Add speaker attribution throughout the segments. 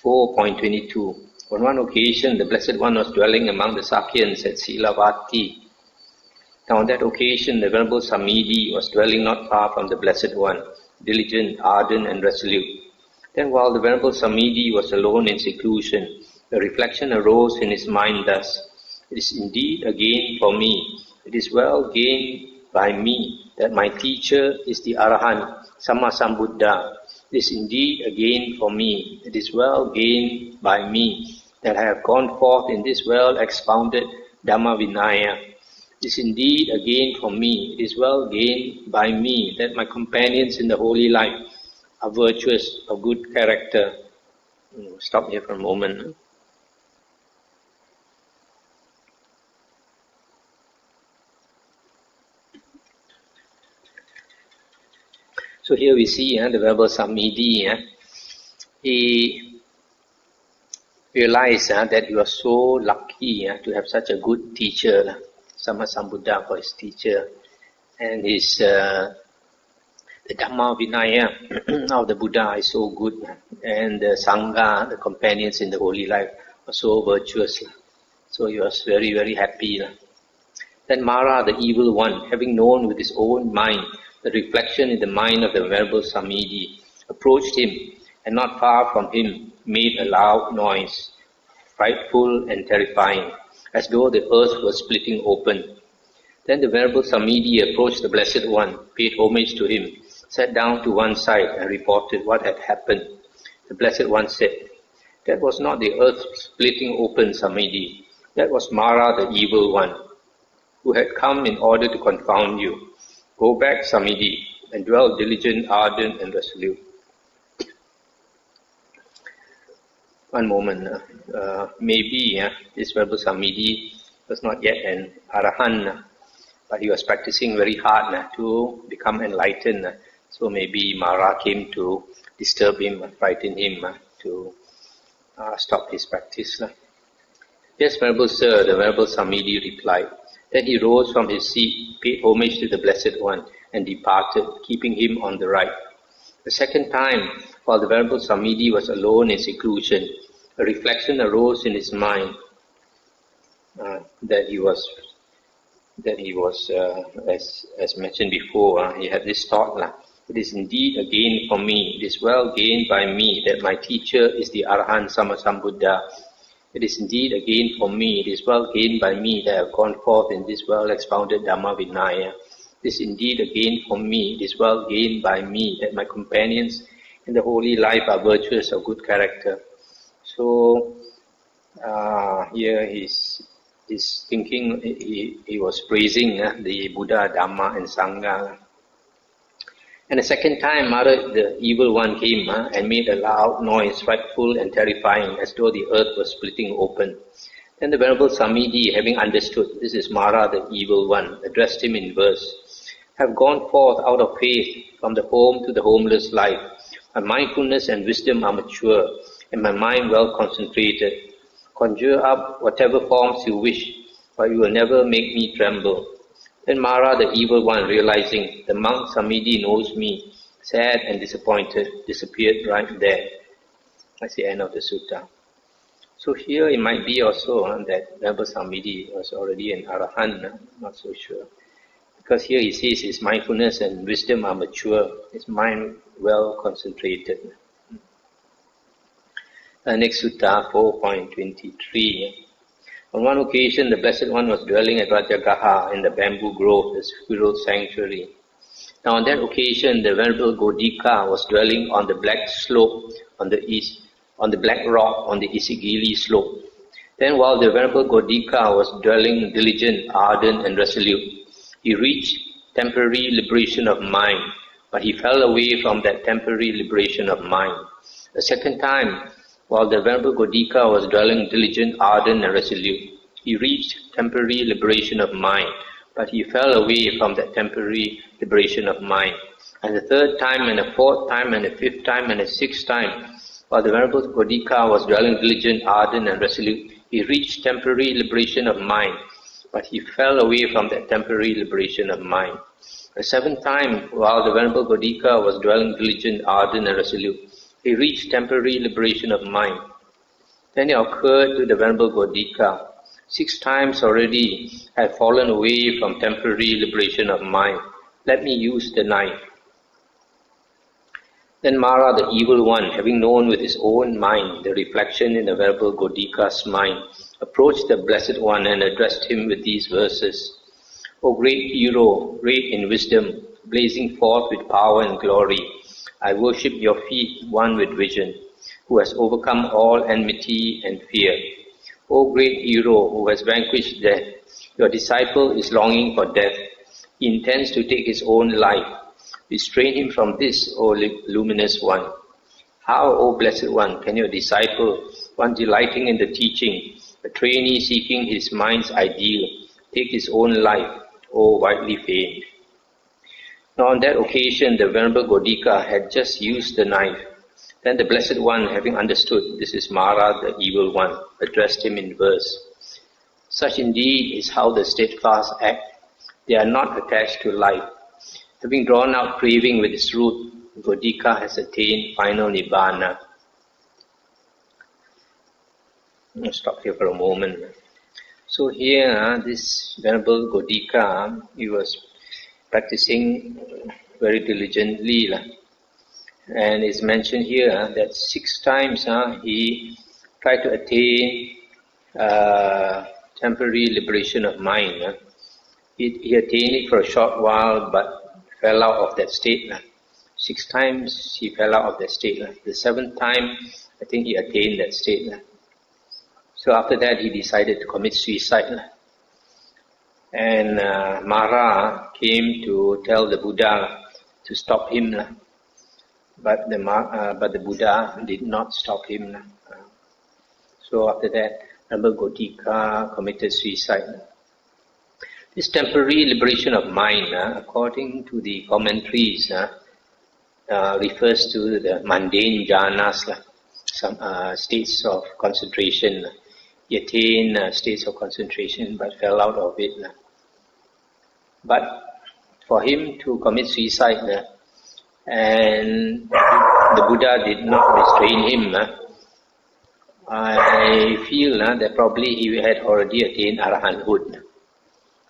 Speaker 1: 4.22. On one occasion, the Blessed One was dwelling among the Sakyans at Silavati. Now on that occasion, the Venerable Samidi was dwelling not far from the Blessed One, diligent, ardent and resolute. Then while the Venerable Samidi was alone in seclusion, the reflection arose in his mind thus: it is indeed a gain for me, it is well gained by me, that my teacher is the Arahant, Sammasambuddha. It is indeed a gain for me, it is well gained by me, that I have gone forth in this well-expounded Dhamma Vinaya. It is indeed a gain for me, it is well gained by me, that my companions in the holy life are virtuous, of good character. Stop here for a moment. So here we see the Venerable Samidi, he realized that he was so lucky to have such a good teacher, Sammasambuddha for his teacher, and his the Dhamma Vinaya of the Buddha is so good, and the Sangha, the companions in the holy life, are so virtuous. So he was very, very happy. Then Mara, the evil one, having known with his own mind the reflection in the mind of the Venerable Samidi, approached him, and not far from him made a loud noise, frightful and terrifying, as though the earth was splitting open. Then the Venerable Samidi approached the Blessed One, paid homage to him, sat down to one side and reported what had happened. The Blessed One said, "That was not the earth splitting open, Samidi. That was Mara, the evil one, who had come in order to confound you. Go back, Samidi, and dwell diligent, ardent and resolute." One moment. Maybe this Venerable Samidi was not yet an Arahant, but he was practicing very hard to become enlightened. So maybe Mara came to disturb him, frighten him to stop his practice. "Yes, Venerable Sir," the Venerable Samidi replied. Then he rose from his seat, paid homage to the Blessed One, and departed, keeping him on the right. The second time, while the Venerable Samidi was alone in seclusion, a reflection arose in his mind that he was, as mentioned before, he had this thought, "It is indeed a gain for me, it is well gained by me, that my teacher is the Arahant Sammasambuddha. It is indeed a gain for me, it is well gained by me, that I have gone forth in this well-expounded Dhamma Vinaya. It is indeed a gain for me, it is well gained by me, that my companions in the holy life are virtuous of good character." So here he's thinking, he was praising the Buddha, Dhamma and Sangha. And the second time, Mara, the evil one, came and made a loud noise, frightful and terrifying, as though the earth was splitting open. Then the Venerable Samidi, having understood this is Mara, the evil one, addressed him in verse: "Have gone forth out of faith from the home to the homeless life. My mindfulness and wisdom are mature, and my mind well concentrated. Conjure up whatever forms you wish, but you will never make me tremble." Then Mara, the evil one, realizing the monk Samidi knows me, sad and disappointed, disappeared right there. That's the end of the sutta. So here it might be also that Venerable Samidi was already an Arahant, not so sure. Because here he says his mindfulness and wisdom are mature, his mind well concentrated. Next sutta, 4.23. On one occasion, the Blessed One was dwelling at Rajagaha in the bamboo grove, the squirrel sanctuary. Now on that occasion, the Venerable Godika was dwelling on the black slope on the black rock on the Isigili slope. Then while the Venerable Godika was dwelling diligent, ardent and resolute, he reached temporary liberation of mind, but he fell away from that temporary liberation of mind. The second time, while the Venerable Godika was dwelling diligent, ardent and resolute, he reached temporary liberation of mind, but he fell away from that temporary liberation of mind. And the third time, and the fourth time, and the fifth time, and the sixth time, while the Venerable Godika was dwelling diligent, ardent and resolute, he reached temporary liberation of mind, but he fell away from that temporary liberation of mind. The seventh time, while the Venerable Godika was dwelling diligent, ardent and resolute, he reached temporary liberation of mind, Then it occurred to the Venerable Godika, 6 times already I have fallen away from temporary liberation of mind. Let me use the knife. Then Mara, the evil one, having known with his own mind the reflection in the Venerable Godika's mind, approached the Blessed One and addressed him with these verses. O great hero, great in wisdom, blazing forth with power and glory, I worship your feet, one with vision, who has overcome all enmity and fear. O great hero, who has vanquished death, your disciple is longing for death. He intends to take his own life. Restrain him from this, O luminous one. How, O blessed one, can your disciple, one delighting in the teaching, a trainee seeking his mind's ideal, take his own life, O widely famed? Now on that occasion the Venerable Godika had just used the knife. Then the Blessed One, having understood this is Mara the evil one, addressed him in verse. Such indeed is how the steadfast act. They are not attached to life. Having drawn out craving with its root, Godika has attained final Nibbana. I'll stop here for a moment. So here, this Venerable Godika, he was practicing very diligently. And it's mentioned here that 6 times he tried to attain temporary liberation of mind. He attained it for a short while but fell out of that state. 6 times he fell out of that state. The 7th time, I think he attained that state. So after that he decided to commit suicide. And Mara came to tell the Buddha to stop him. But the Buddha did not stop him. So after that, Venerable Godika committed suicide. This temporary liberation of mind, according to the commentaries, refers to the mundane jhanas, some states of concentration. He attained states of concentration but fell out of it. But for him to commit suicide, and the Buddha did not restrain him, I feel that probably he had already attained arahanthood.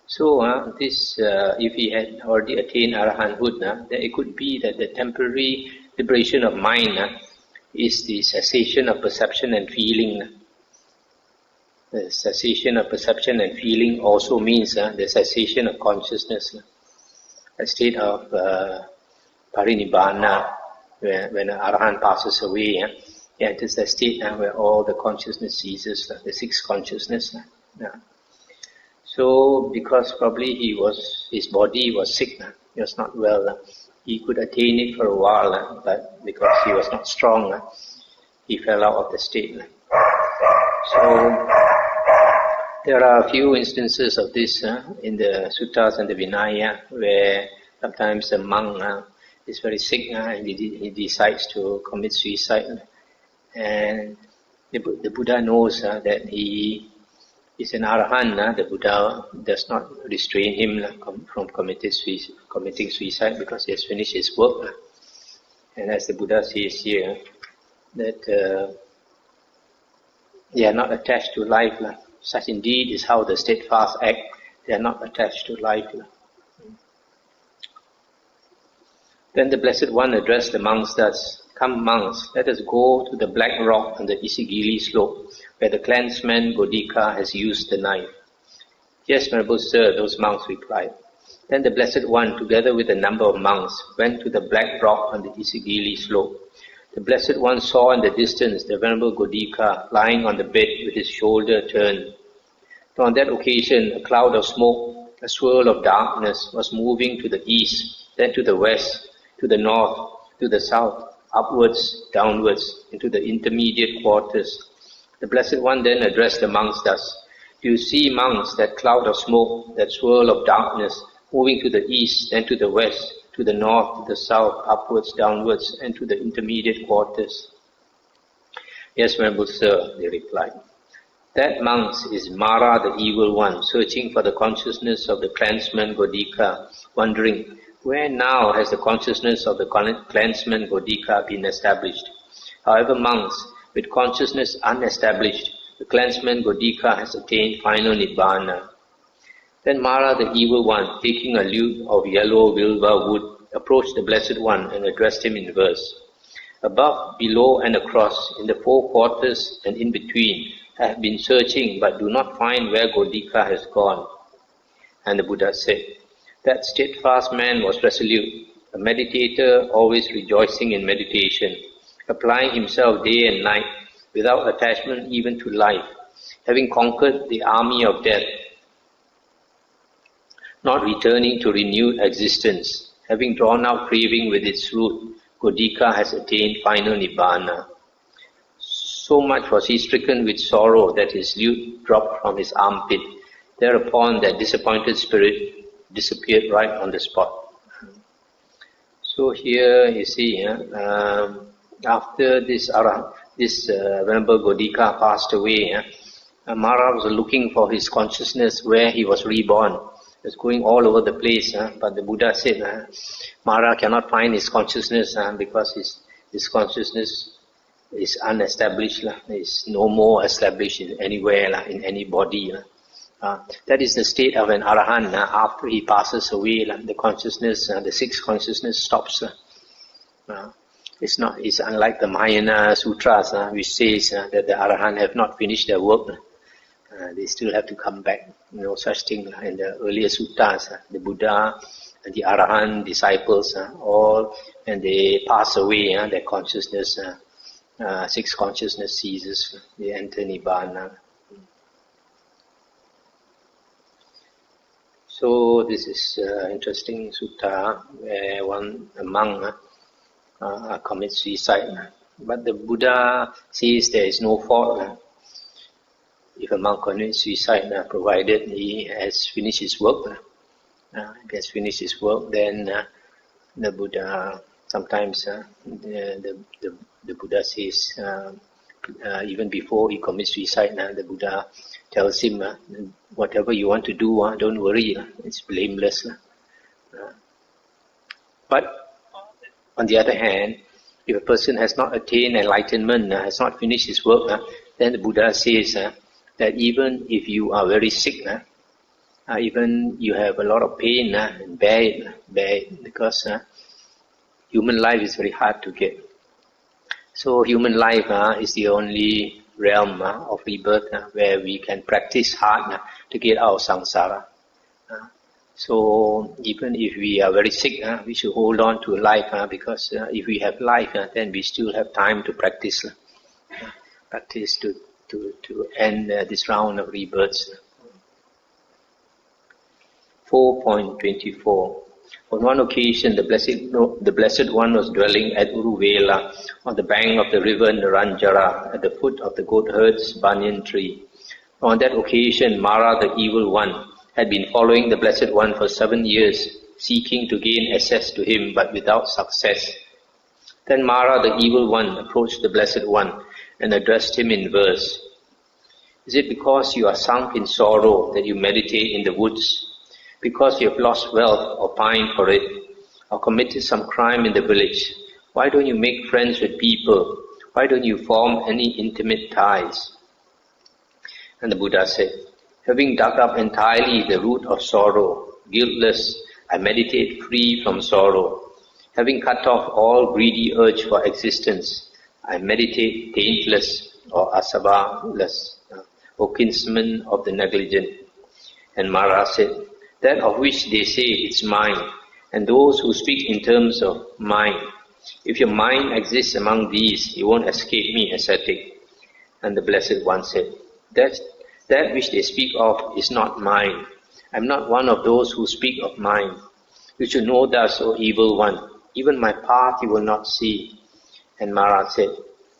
Speaker 1: So if he had already attained arahanthood, then it could be that the temporary liberation of mind is the cessation of perception and feeling. The cessation of perception and feeling also means the cessation of consciousness, a state of parinibbana, when an arahant passes away, it is a state where all the consciousness ceases, the 6 consciousness. So, because probably his body was sick, he was not well, he could attain it for a while, but because he was not strong, he fell out of the state. So, there are a few instances of this in the suttas and the Vinaya, where sometimes the monk is very sick and he decides to commit suicide. And the Buddha knows that he is an arahant. The Buddha does not restrain him from committing suicide because he has finished his work. And as the Buddha says here, that they are not attached to life. Such indeed is how the steadfast act. They are not attached to life. Then the Blessed One addressed the monks thus, "Come monks, let us go to the black rock on the Isigili slope, where the clansman Godika has used the knife." "Yes, Venerable Sir," those monks replied. Then the Blessed One, together with a number of monks, went to the black rock on the Isigili slope. The Blessed One saw in the distance the Venerable Godika lying on the bed with his shoulder turned. On that occasion, a cloud of smoke, a swirl of darkness, was moving to the east, then to the west, to the north, to the south, upwards, downwards, into the intermediate quarters. The Blessed One then addressed the monks thus, "Do you see, monks, that cloud of smoke, that swirl of darkness, moving to the east, then to the west, to the north, to the south, upwards, downwards, and to the intermediate quarters?" "Yes, Venerable Sir," they replied. "That, monks, is Mara the evil one, searching for the consciousness of the clansman Godika, wondering, where now has the consciousness of the clansman Godika been established? However, monks, With consciousness unestablished, the clansman Godika has attained final Nibbana. Then Mara, the evil one, taking a lute of yellow vilva wood, approached the Blessed One and addressed him in verse. Above, below and across, in the four quarters and in between, I have been searching but do not find where Godika has gone. And the Buddha said, that steadfast man was resolute, a meditator always rejoicing in meditation, applying himself day and night without attachment even to life, having conquered the army of death, not returning to renewed existence, having drawn out craving with its root, Godika has attained final Nibbana. So much was he stricken with sorrow that his lute dropped from his armpit. Thereupon that disappointed spirit disappeared right on the spot. So here you see, after this Venerable Godika passed away, Mara was looking for his consciousness where he was reborn. He was going all over the place, but the Buddha said Mara cannot find his consciousness because his consciousness is unestablished, is no more established in anywhere, in any body. That is the state of an Arahant. After he passes away, the consciousness, the sixth consciousness stops. It's unlike the Mahayana Sutras, which says that the Arahant have not finished their work. They still have to come back. No such thing. In the earlier suttas, the Buddha and the Arahant disciples, all when they pass away, their consciousness, sixth consciousness ceases. They enter Nibbana. So this is interesting sutta where a monk commits suicide. But the Buddha says there is no fault. If a monk commits suicide, provided he has finished his work, then the Buddha sometimes the Buddha says even before he commits suicide, the Buddha tells him, whatever you want to do, don't worry, it's blameless. But on the other hand, if a person has not attained enlightenment, has not finished his work, then the Buddha says that even if you are very sick, even you have a lot of pain, and bear it, because human life is very hard to get. So human life is the only realm of rebirth where we can practice hard to get out of samsara. So even if we are very sick, we should hold on to life because if we have life, then we still have time to practice. Practice to end this round of rebirths. 4.24. On one occasion, the Blessed One was dwelling at Uruvela on the bank of the river Naranjara at the foot of the goat herd's banyan tree. On that occasion, Mara, the evil one, had been following the Blessed One for 7 years, seeking to gain access to him but without success. Then Mara, the evil one, approached the Blessed One and addressed him in verse. Is it because you are sunk in sorrow that you meditate in the woods? Because you have lost wealth or pined for it, or committed some crime in the village? Why don't you make friends with people? Why don't you form any intimate ties? And the Buddha said, having dug up entirely the root of sorrow, guiltless, I meditate free from sorrow. Having cut off all greedy urge for existence, I meditate taintless or asabha-less, O kinsman of the negligent. And Mara said, that of which they say it's mine, and those who speak in terms of mine. If your mind exists among these, you won't escape me, ascetic. And the Blessed One said, that which they speak of is not mine. I'm not one of those who speak of mine. You should know thus, O evil one, even my path you will not see. And Mara said,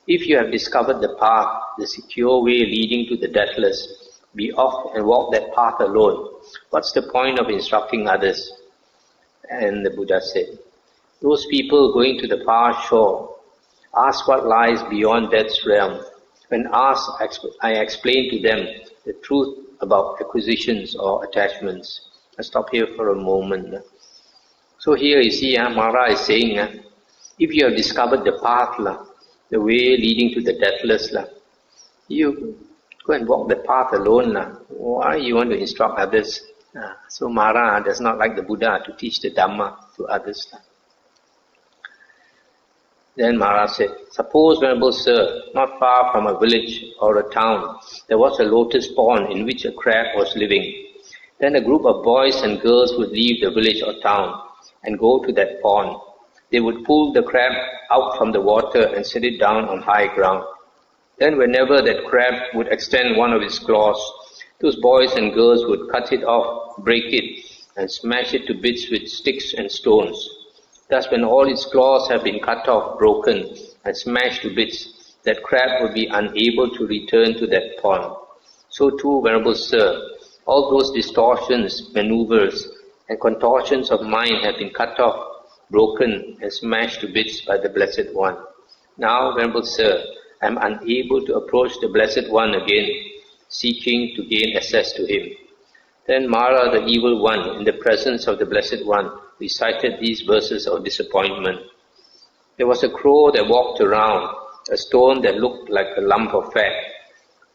Speaker 1: if you have discovered the path, the secure way leading to the deathless, be off and walk that path alone. What's the point of instructing others? And the Buddha said, those people going to the far shore, ask what lies beyond death's realm. When asked, I explain to them the truth about acquisitions or attachments. I'll stop here for a moment. So here you see, Mara is saying, if you have discovered the path, the way leading to the deathless. You go and walk the path alone. Why you want to instruct others? So Mara does not like the Buddha to teach the Dhamma to others. Then Mara said, suppose, Venerable Sir, not far from a village or a town, there was a lotus pond in which a crab was living. Then a group of boys and girls would leave the village or town and go to that pond. They would pull the crab out from the water and set it down on high ground. Then whenever that crab would extend one of its claws, those boys and girls would cut it off, break it, and smash it to bits with sticks and stones. Thus, when all its claws have been cut off, broken, and smashed to bits, that crab would be unable to return to that pond. So too, Venerable Sir, all those distortions, maneuvers, and contortions of mind have been cut off, broken, and smashed to bits by the Blessed One. Now, Venerable Sir, I am unable to approach the Blessed One again, seeking to gain access to Him. Then Mara, the evil one, in the presence of the Blessed One, recited these verses of disappointment. There was a crow that walked around, a stone that looked like a lump of fat.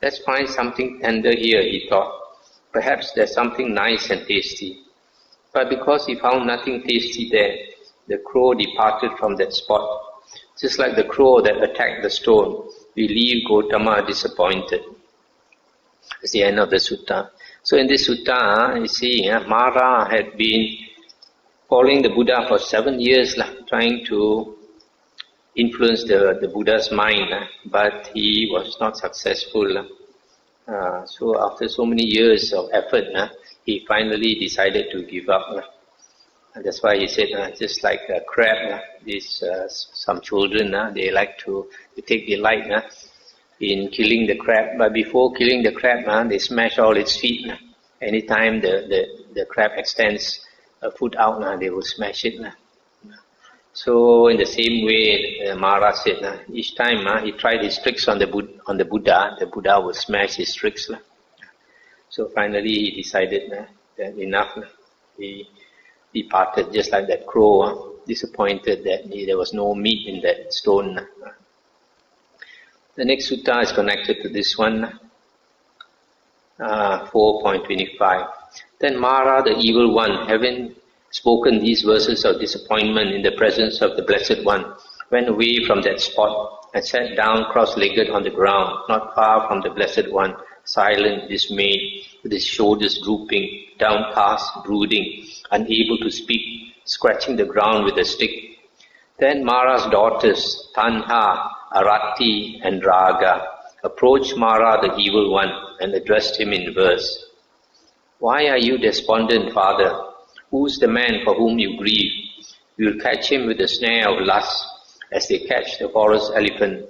Speaker 1: Let's find something tender here, he thought. Perhaps there's something nice and tasty. But because he found nothing tasty there, the crow departed from that spot. Just like the crow that attacked the stone, we leave Gautama disappointed. That's the end of the sutta. So in this sutta, you see, Mara had been following the Buddha for 7 years, trying to influence the Buddha's mind, but he was not successful. So after so many years of effort, he finally decided to give up. And that's why he said, just like a crab, some children, they like to take delight in killing the crab. But before killing the crab, they smash all its feet. Anytime the crab extends a foot out, they will smash it. So in the same way, Mara said, each time he tried his tricks on the Buddha would smash his tricks. So finally he decided that enough. He departed just like that crow, disappointed that there was no meat in that stone. The next sutta is connected to this one, 4.25. Then Mara, the evil one, having spoken these verses of disappointment in the presence of the Blessed One, went away from that spot and sat down cross-legged on the ground, not far from the Blessed One, silent, dismayed, with his shoulders drooping, downcast, brooding, unable to speak, scratching the ground with a stick. Then Mara's daughters, Tanha, Arati, and Raga, approached Mara, the evil one, and addressed him in verse. Why are you despondent, father? Who's the man for whom you grieve? You will catch him with the snare of lust, as they catch the forest elephant.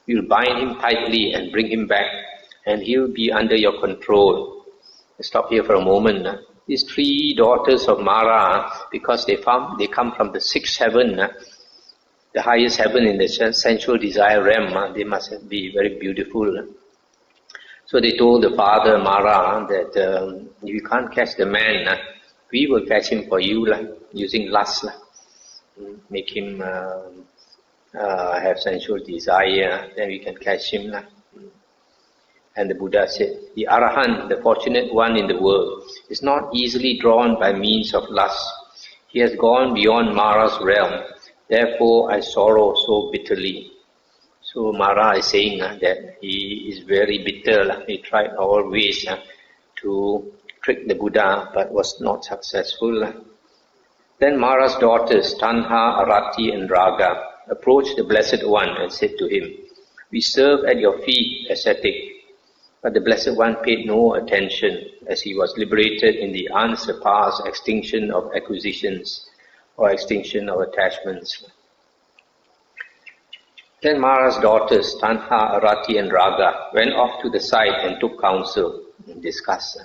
Speaker 1: You will bind him tightly and bring him back, and he will be under your control. Let's stop here for a moment. These 3 daughters of Mara, because they come from the 6th heaven, the highest heaven in the sensual desire realm, they must be very beautiful. So they told the father Mara that if you can't catch the man, we will catch him for you, using lust. Make him have sensual desire, then we can catch him. And the Buddha said, the Arahant, the fortunate one in the world, is not easily drawn by means of lust. He has gone beyond Mara's realm. Therefore, I sorrow so bitterly. So Mara is saying that he is very bitter. He tried all ways to trick the Buddha, but was not successful. Then Mara's daughters, Tanha, Arati, and Raga, approached the Blessed One and said to him, we serve at your feet, ascetic. But the Blessed One paid no attention, as he was liberated in the unsurpassed extinction of acquisitions or extinction of attachments. Then Mara's daughters, Tanha, Arati, and Raga, went off to the side and took counsel and discussed.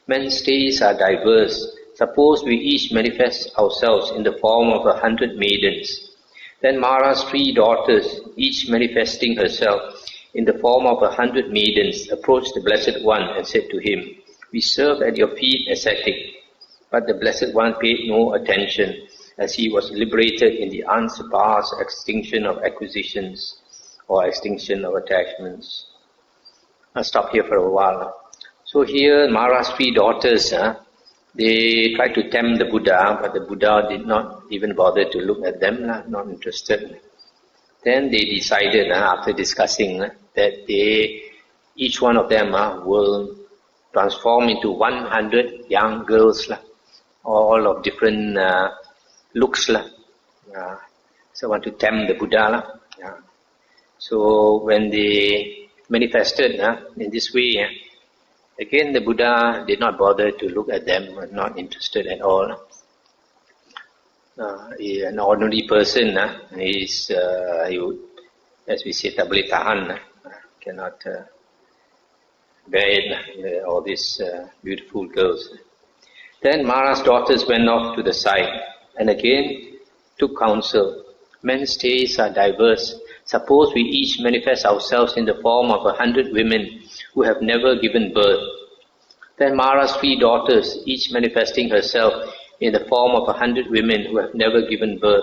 Speaker 1: Men's stays are diverse. Suppose we each manifest ourselves in the form of 100 maidens. Then Mara's 3 daughters, each manifesting herself in the form of 100 maidens, approached the Blessed One and said to him, we serve at your feet, ascetic. But the Blessed One paid no attention, as he was liberated in the unsurpassed extinction of acquisitions or extinction of attachments. I'll stop here for a while. So here Mara's three daughters, they tried to tempt the Buddha, but the Buddha did not even bother to look at them, not interested. Then they decided, after discussing, that each one of them will transform into 100 young girls, all of different looks. So want to tempt the Buddha. So when they manifested in this way, again the Buddha did not bother to look at them, not interested at all. An ordinary person is, as we say, tak boleh tahan, cannot bear it, all these beautiful girls. Then Mara's daughters went off to the side and again took counsel. Men's tastes are diverse. Suppose we each manifest ourselves in the form of 100 women who have never given birth. Then Mara's three daughters, each manifesting herself in the form of 100 women who have never given birth.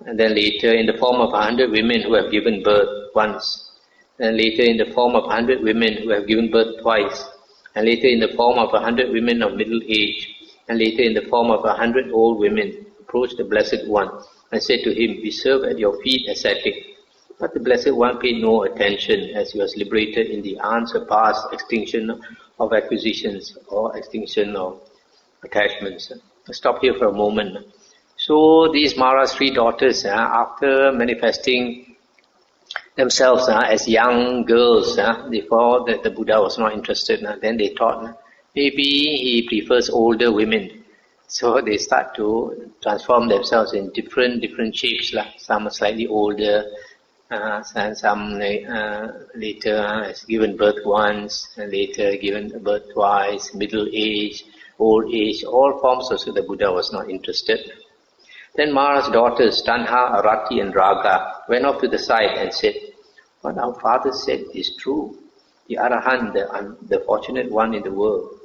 Speaker 1: And then later in the form of 100 women who have given birth once. And later in the form of 100 women who have given birth twice. And later in the form of 100 women of middle age. And later in the form of 100 old women, approached the Blessed One and said to him, "We serve at your feet, ascetic." But the Blessed One paid no attention as he was liberated in the unsurpassed extinction of acquisitions or extinction of attachments. I'll stop here for a moment. So these Mara's three daughters, after manifesting themselves as young girls, before that the Buddha was not interested, then they thought maybe he prefers older women. So they start to transform themselves in different shapes. Some are slightly older, and some later has given birth once, and later given birth twice, middle age, old age, all forms. Also the Buddha was not interested. Then Mara's daughters, Tanha, Arati and Raga, went off to the side and said, "What our father said is true. The Arahant, the fortunate one in the world."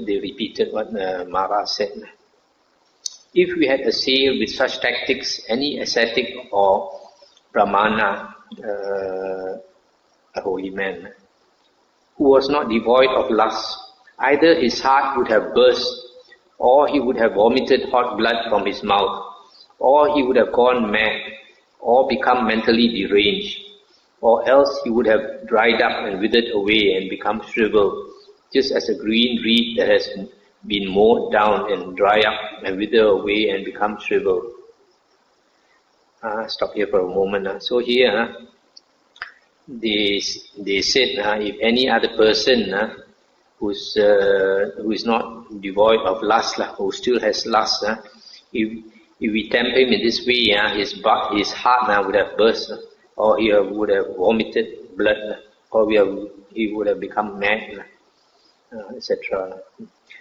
Speaker 1: They repeated what Mara said. If we had assailed with such tactics any ascetic or brahmana, a holy man, who was not devoid of lust, either his heart would have burst, or he would have vomited hot blood from his mouth, or he would have gone mad, or become mentally deranged, or else he would have dried up and withered away and become shriveled, just as a green reed that has been mowed down and dry up and wither away and become shriveled. Stop here for a moment. So here, they said, if any other person who is not devoid of lust, who still has lust, if we tempt him in this way, his heart would have burst, or he would have vomited blood, or he would have become mad, etc.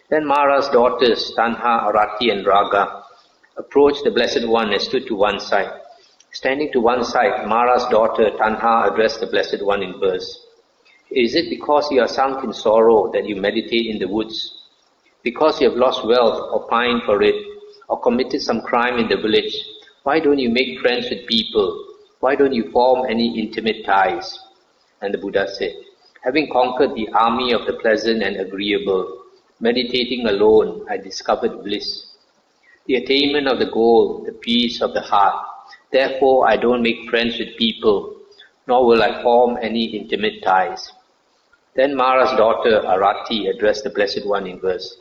Speaker 1: Then Mara's daughters, Tanha, Arati and Raga, approached the Blessed One and stood to one side. Standing to one side, Mara's daughter, Tanha, addressed the Blessed One in verse. Is it because you are sunk in sorrow that you meditate in the woods? Because you have lost wealth or pined for it, or committed some crime in the village? Why don't you make friends with people? Why don't you form any intimate ties? And the Buddha said, having conquered the army of the pleasant and agreeable, meditating alone, I discovered bliss. The attainment of the goal, the peace of the heart. Therefore, I don't make friends with people, nor will I form any intimate ties. Then Mara's daughter, Arati, addressed the Blessed One in verse.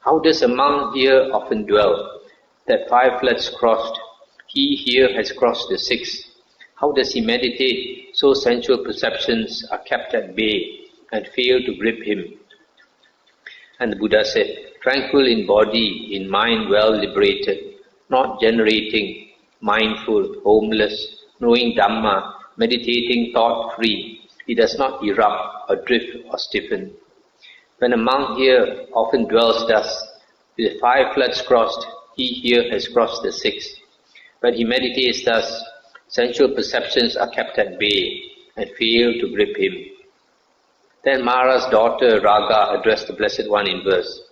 Speaker 1: How does a monk here often dwell, that 5 floods crossed? He here has crossed the 6th. How does he meditate, so sensual perceptions are kept at bay and fail to grip him? And the Buddha said, tranquil in body, in mind well liberated, not generating, mindful, homeless, knowing Dhamma, meditating thought-free, he does not erupt or drift or stiffen. When a monk here often dwells thus, with 5 floods crossed, he here has crossed the 6th. When he meditates thus, sensual perceptions are kept at bay and fail to grip him. Then Mara's daughter Raga addressed the Blessed One in verse.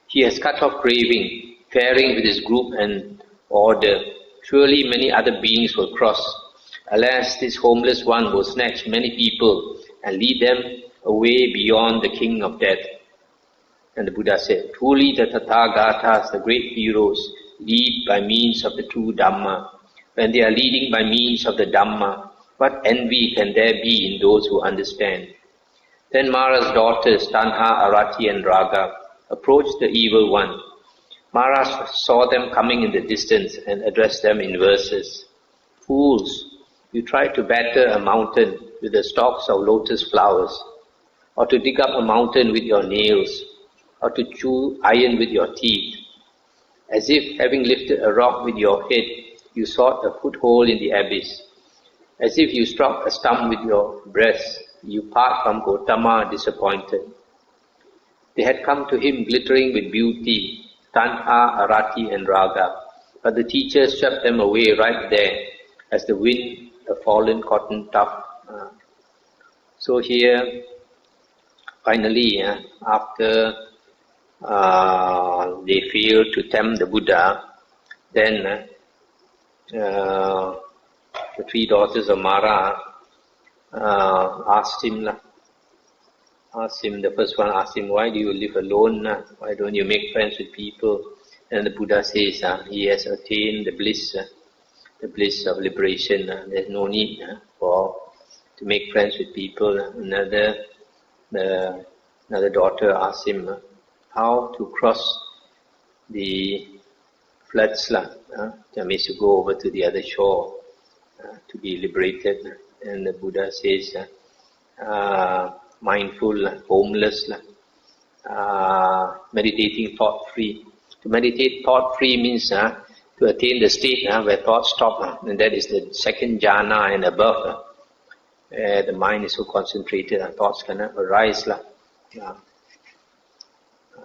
Speaker 1: He has cut off craving, faring with his group and order, Surely many other beings will cross. Alas, this homeless one will snatch many people and lead them away beyond the king of death. And the Buddha said, truly the Tathagatas, the great heroes, lead by means of the true Dhamma. When they are leading by means of the Dhamma, what envy can there be in those who understand? Then Mara's daughters, Tanha, Arati and Raga, approached the evil one. Mara saw them coming in the distance and addressed them in verses. Fools, you try to batter a mountain with the stalks of lotus flowers, or to dig up a mountain with your nails, or to chew iron with your teeth. As if, having lifted a rock with your head, you sought a foothold in the abyss. As if you struck a stump with your breast, you part from Gautama disappointed. They had come to him glittering with beauty, Tanha, Arati and Raga, but the teacher swept them away right there, as the wind a fallen cotton tuft. So here, finally, after they failed to tempt the Buddha, then the three daughters of Mara asked him, the first one asked him, why do you live alone? Why don't you make friends with people? And the Buddha says, he has attained the bliss of liberation. There's no need to make friends with people. Another daughter asked him how to cross the floods. That means to go over to the other shore to be liberated. And the Buddha says, mindful, homeless, meditating thought-free. To meditate thought-free means to attain the state where thoughts stop, and that is the second jhana and above. The mind is so concentrated and thoughts cannot arise.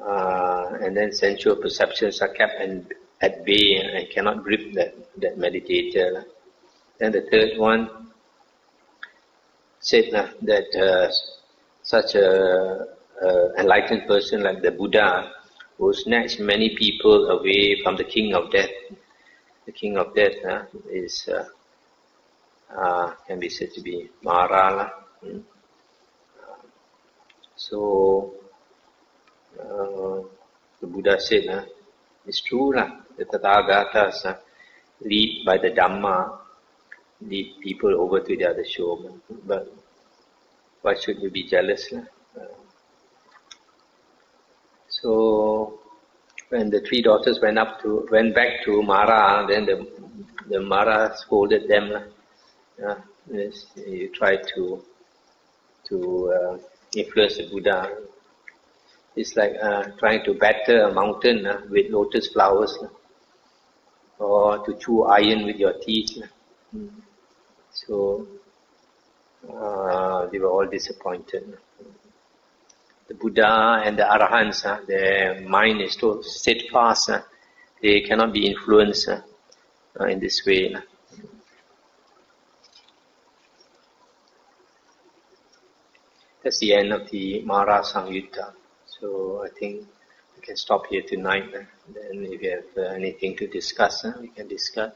Speaker 1: And then sensual perceptions are kept at bay and cannot grip that meditator. Then the third one said that such a enlightened person like the Buddha will snatch many people away from the king of death. The king of death is can be said to be Mara. So the Buddha said, it's true, the Tathagatas lead by the Dhamma, lead people over to the other shore. But why should we be jealous? So when the three daughters went back to Mara, then the Mara scolded them. You try to influence the Buddha. It's like trying to batter a mountain with lotus flowers, or to chew iron with your teeth. So they were all disappointed. The Buddha and the Arahants, their mind is so steadfast, they cannot be influenced in this way. That's the end of the Mara Samyutta. So I think we can stop here tonight. Then if you have anything to discuss, we can discuss.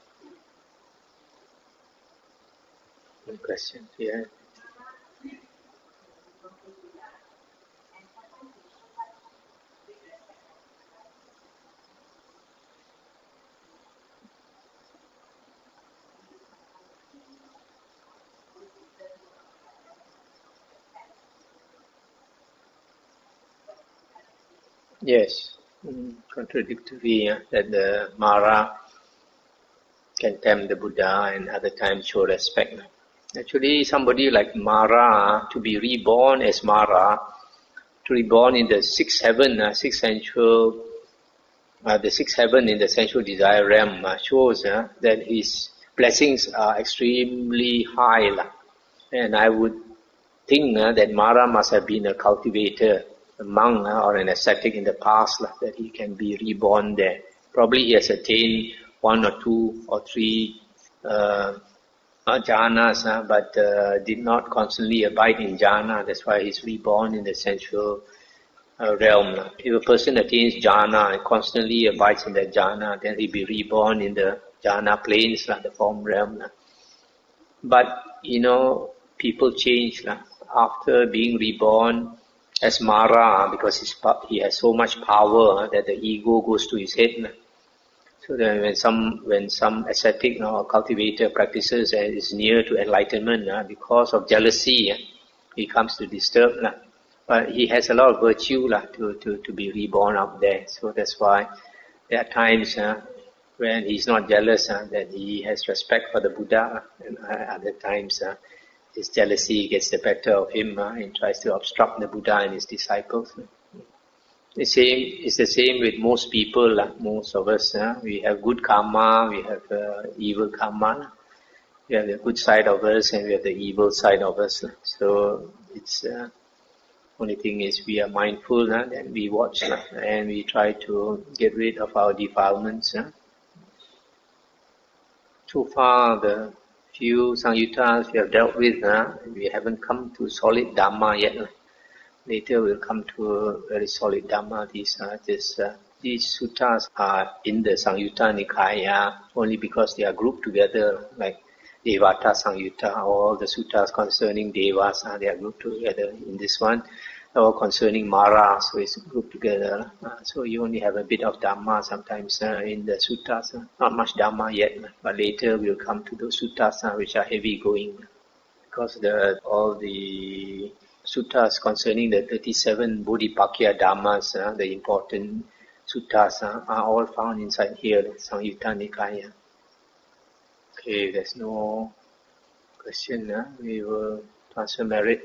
Speaker 1: Any questions? Yeah. Yes, contradictory that the Mara can tempt the Buddha and other times show respect. Actually, somebody like Mara, to be reborn as Mara, to be born in the sixth heaven, the sixth heaven in the sensual desire realm shows that his blessings are extremely high. And I would think that Mara must have been a cultivator, a monk or an ascetic in the past, that he can be reborn there. Probably he has attained 1 or 2 or 3 jhanas, but did not constantly abide in jhana. That's why he's reborn in the sensual realm. If a person attains jhana and constantly abides in that jhana, then he'll be reborn in the jhana planes, the form realm. But, people change. After being reborn as Mara, because he has so much power that the ego goes to his head. So then when some ascetic or cultivator practices and is near to enlightenment, because of jealousy, he comes to disturb. But he has a lot of virtue to be reborn up there. So that's why there are times when he's not jealous, that he has respect for the Buddha, and other times his jealousy gets the better of him and tries to obstruct the Buddha and his disciples. It's the same with most people, most of us. We have good karma, we have evil karma. We have the good side of us and we have the evil side of us. So it's only thing is we are mindful, and we watch and we try to get rid of our defilements. So far, the few Sangyuttas we have dealt with, we haven't come to solid Dhamma yet. Later we'll come to a very solid Dhamma. These suttas are in the Sangyutta Nikaya only because they are grouped together, like Devata Sangyutta. All the suttas concerning Devas, they are grouped together in this one. Or concerning Mara, so it's grouped together. So you only have a bit of Dhamma sometimes in the suttas. Not much Dhamma yet, but later we'll come to those suttas which are heavy going. Because all the suttas concerning the 37 Bodhipakya Dhammas, the important suttas, are all found inside here, the Sangyutta Nikaya. Okay, there's no question. We will transfer merit.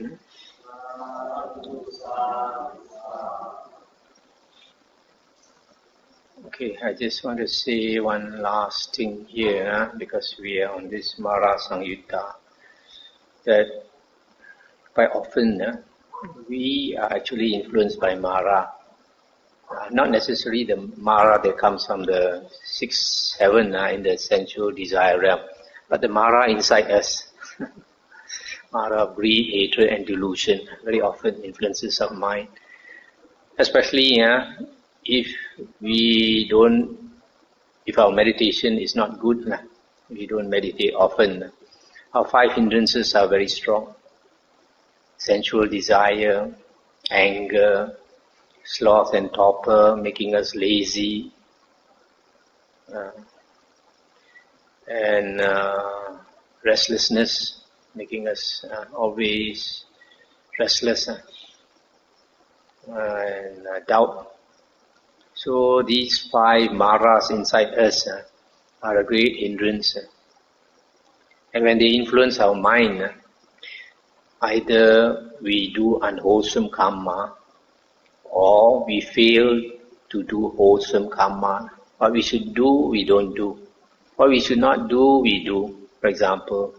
Speaker 1: Okay, I just want to say one last thing here, because we are on this Mara Sangyutta, that quite often we are actually influenced by Mara. Not necessarily the Mara that comes from the sixth heaven in the sensual desire realm, but the Mara inside us. Mara of greed, hatred and delusion very often influences our mind. Especially if our meditation is not good, we don't meditate often, our 5 hindrances are very strong. Sensual desire, anger, sloth and torpor, making us lazy, and restlessness, making us always restless, and doubt. So these 5 maras inside us are a great hindrance. And when they influence our mind, either we do unwholesome karma or we fail to do wholesome karma. What we should do, we don't do. What we should not do, we do. For example,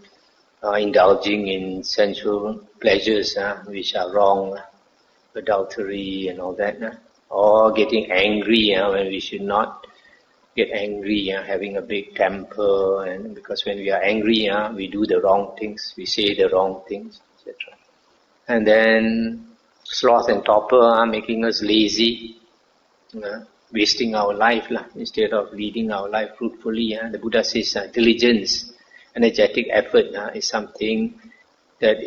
Speaker 1: indulging in sensual pleasures which are wrong, adultery and all that, or getting angry when we should not get angry, having a big temper, and because when we are angry, we do the wrong things, we say the wrong things, etc. And then sloth and torpor making us lazy, wasting our life instead of leading our life fruitfully. The Buddha says diligence, energetic effort is something that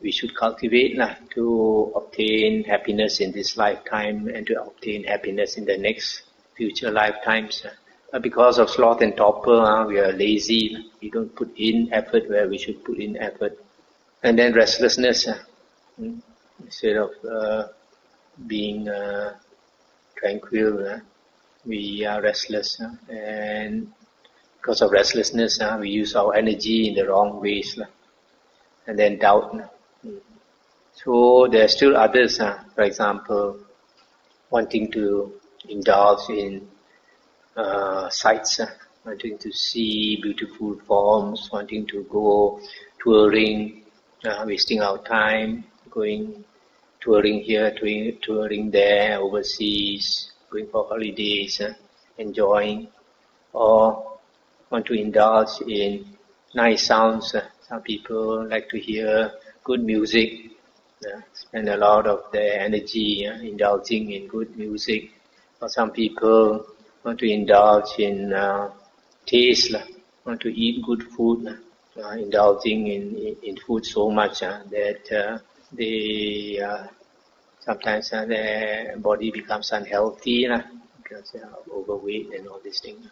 Speaker 1: we should cultivate to obtain happiness in this lifetime and to obtain happiness in the next future lifetimes. But because of sloth and torpor, we are lazy. We don't put in effort where we should put in effort. And then restlessness. Instead of being tranquil, we are restless. And because of restlessness, we use our energy in the wrong ways. And then doubt. So there are still others, for example, wanting to indulge in sights, wanting to see beautiful forms, wanting to go touring, wasting our time, going touring here, touring there, overseas, going for holidays, enjoying, or want to indulge in nice sounds. Some people like to hear good music, spend a lot of their energy indulging in good music. Or some people want to indulge in taste, want to eat good food, indulging in food so much that they sometimes their body becomes unhealthy because they are overweight and all these things.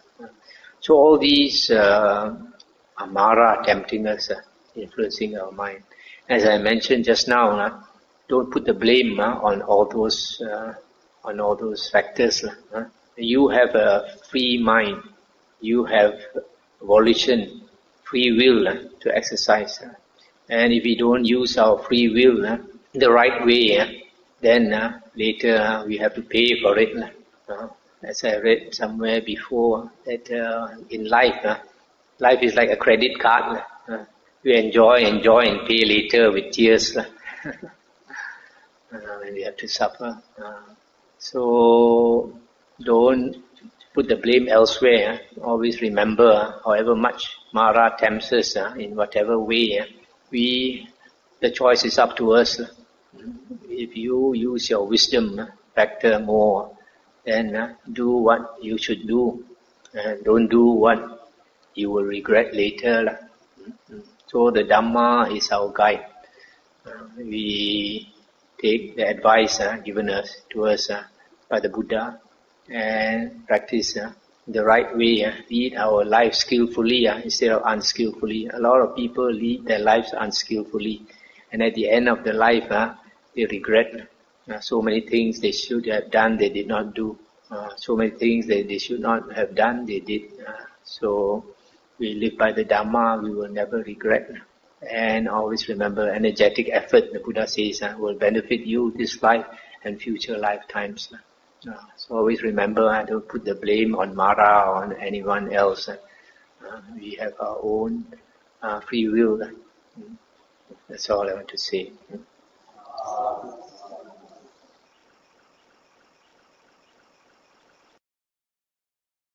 Speaker 1: So all these amara tempting us, influencing our mind. As I mentioned just now, don't put the blame on all those factors. You have a free mind. You have volition, free will to exercise. And if we don't use our free will the right way, then later we have to pay for it. As I read somewhere before, that in life, life is like a credit card. You enjoy, and pay later with tears. And we have to suffer. So don't put the blame elsewhere. Always remember, however much Mara tempts us in whatever way, the choice is up to us. If you use your wisdom factor more, then do what you should do, and don't do what you will regret later. So the Dhamma is our guide. We take the advice given to us by the Buddha and practice the right way. Lead our life skillfully instead of unskillfully. A lot of people lead their lives unskillfully, and at the end of the life, they regret so many things they should have done, they did not do. So many things they should not have done, they did. So we live by the Dhamma, we will never regret. And always remember, energetic effort, the Buddha says, will benefit you this life and future lifetimes. So always remember, don't put the blame on Mara or on anyone else. We have our own free will. That's all I want to say.